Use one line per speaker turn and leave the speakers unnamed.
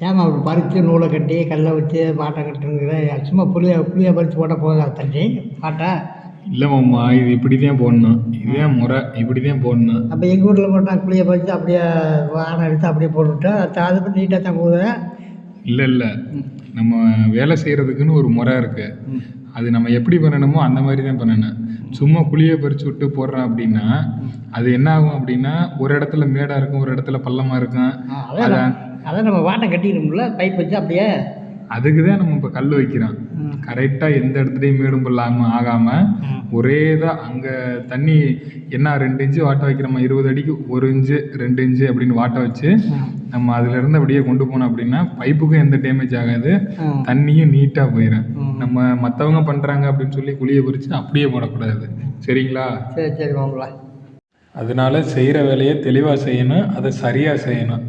ஏமா அப்படி பறித்து நூலை கட்டி கல்லை வச்சு பாட்டை கட்டுங்கிற சும்மா புளியை பறித்து போட்டால் போதும் தண்ணி பாட்டை.
இல்லை மாமா, இது இப்படி தான் போடணும், இதுதான் முறை, இப்படி தான் போடணும்.
அப்போ எங்கள் வீட்டில் போட்டால் புளியை பறித்து அப்படியே வானம் எடுத்து அப்படியே போட்டுவிட்டா அது பண்ணி நீட்டாக தான் போகுது.
இல்லை நம்ம வேலை செய்கிறதுக்குன்னு ஒரு முறை இருக்குது. அது நம்ம எப்படி பண்ணணுமோ அந்த மாதிரி தான் பண்ணணும். சும்மா புளியை பறித்து விட்டு போடுறோம் அப்படின்னா அது என்ன ஆகும் அப்படின்னா, ஒரு இடத்துல மேடாக இருக்கும், ஒரு இடத்துல பள்ளமாக இருக்கும்.
அதான் நம்ம வாட்டை கட்டிக்கணும்ல பைப் வச்சு அப்படியே.
அதுக்கு தான் நம்ம இப்போ கல் வைக்கிறோம். கரெக்டாக எந்த இடத்துலையும் மேடும் பள்ளாமல் ஆகாமல் ஒரே இதாக அங்கே தண்ணி என்ன 2 இன்ச்சு வாட்டை வைக்கிறோமா, 20 அடிக்கு 1 இன்ச்சு 2 இன்ச்சு அப்படின்னு வாட்டை வச்சு நம்ம அதுலேருந்து அப்படியே கொண்டு போனோம் அப்படின்னா பைப்புக்கும் எந்த டேமேஜ் ஆகாது, தண்ணியும் நீட்டாக போயிடும். நம்ம மற்றவங்க பண்ணுறாங்க அப்படின்னு சொல்லி குழியை பறித்து அப்படியே போடக்கூடாது. சரிங்களா?
சரி மாப்பிள்ள.
அதனால செய்கிற வேலையை தெளிவாக செய்யணும், அதை சரியாக செய்யணும்.